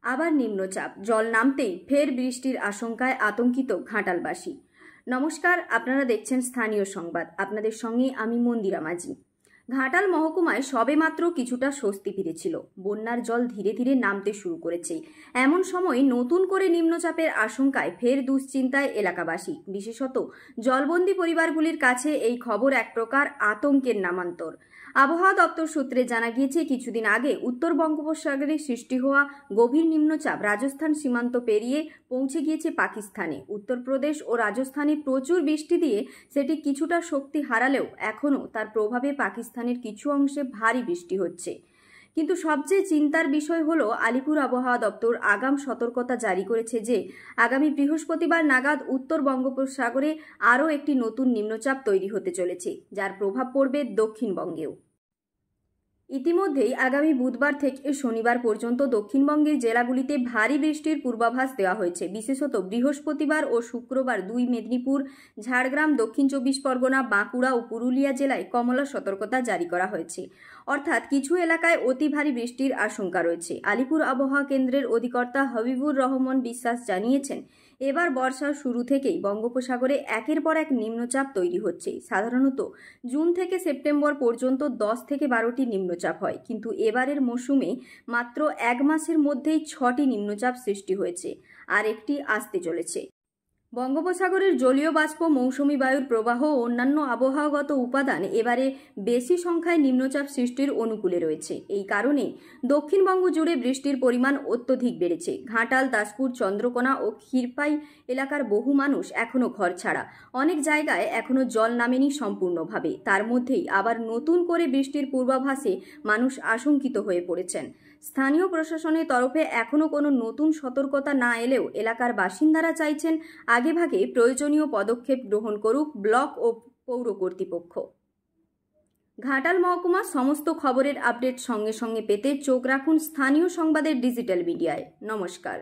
আবার নিম্নচাপ, জল নামতেই ফের বৃষ্টির আশঙ্কায় আতঙ্কিত ঘাটালবাসী। নমস্কার, আপনারা দেখছেন স্থানীয় সংবাদ। আপনাদের সঙ্গে আমি মন্দিরা মাঝি। ঘাটাল মহকুমায় সবেমাত্র কিছুটা স্বস্তি ফিরেছিল। বন্যার জল ধীরে ধীরে নামতে শুরু করেছে। এমন সময় নতুন করে নিম্নচাপের আশঙ্কায় ফের দুশ্চিন্তায় এলাকাবাসী। বিশেষত জলবন্দী পরিবারগুলির কাছে এই খবর এক প্রকার আতঙ্কের নামান্তর। আবহাওয়া দপ্তর সূত্রে জানা গিয়েছে, কিছুদিন আগে উত্তর বঙ্গোপসাগরে সৃষ্টি হওয়া গভীর নিম্নচাপ রাজস্থান সীমান্ত পেরিয়ে পৌঁছে গিয়েছে পাকিস্তানে। উত্তরপ্রদেশ ও রাজস্থানে প্রচুর বৃষ্টি দিয়ে সেটি কিছুটা শক্তি হারালেও এখনও তার প্রভাবে পাকিস্তানের কিছু অংশে ভারী বৃষ্টি হচ্ছে। কিন্তু সবচেয়ে চিন্তার বিষয় হলো, আলিপুর আবহাওয়া দপ্তর আগাম সতর্কতা জারি করেছে যে আগামী বৃহস্পতিবার নাগাদ উত্তর বঙ্গোপসাগরে আরও একটি নতুন নিম্নচাপ তৈরি হতে চলেছে, যার প্রভাব পড়বে দক্ষিণবঙ্গেও। ইতিমধ্যেই আগামী বুধবার থেকে শনিবার পর্যন্ত দক্ষিণবঙ্গের জেলাগুলিতে ভারী বৃষ্টির পূর্বাভাস দেওয়া হয়েছে। বিশেষত বৃহস্পতিবার ও শুক্রবার দুই মেদিনীপুর, ঝাড়গ্রাম, দক্ষিণ চব্বিশ পরগনা, বাঁকুড়া ও পুরুলিয়া জেলায় কমলা সতর্কতা জারি করা হয়েছে। অর্থাৎ কিছু এলাকায় অতি ভারী বৃষ্টির আশঙ্কা রয়েছে। আলিপুর আবহাওয়া কেন্দ্রের অধিকর্তা হাবিবুর রহমান বিশ্বাস জানিয়েছেন, এবার বর্ষার শুরু থেকেই বঙ্গোপসাগরে একের পর এক নিম্নচাপ তৈরি হচ্ছে। সাধারণত জুন থেকে সেপ্টেম্বর পর্যন্ত 10 থেকে 12টি নিম্নচাপ হয়, কিন্তু এবারের মৌসুমে মাত্র এক মাসের মধ্যেই 6টি নিম্নচাপ সৃষ্টি হয়েছে, আর একটি আসতে চলেছে। বঙ্গোপসাগরের জলীয় বাষ্প, মৌসুমী বায়ুর প্রবাহ ও অন্যান্য আবহাওয়াগত উপাদান এবারে বেশি সংখ্যায় নিম্নচাপ সৃষ্টির অনুকূলে রয়েছে। এই কারণে দক্ষিণবঙ্গ জুড়ে বৃষ্টির পরিমাণ অত্যধিক বেড়েছে। ঘাটাল, দাসপুর, চন্দ্রকোনা ও ক্ষীরপাই এলাকার বহু মানুষ এখনও ঘর ছাড়া। অনেক জায়গায় এখনও জল নামেনি সম্পূর্ণভাবে। তার মধ্যেই আবার নতুন করে বৃষ্টির পূর্বাভাসে মানুষ আশঙ্কিত হয়ে পড়েছেন। স্থানীয় প্রশাসনের তরফে এখনও কোনো নতুন সতর্কতা না এলেও এলাকার বাসিন্দারা চাইছেন আগেভাগে প্রয়োজনীয় পদক্ষেপ গ্রহণ করুক ব্লক ও পৌর কর্তৃপক্ষ। ঘাটাল মহকুমার সমস্ত খবরের আপডেট সঙ্গে সঙ্গে পেতে চোখ রাখুন স্থানীয় সংবাদের ডিজিটাল মিডিয়ায়। নমস্কার।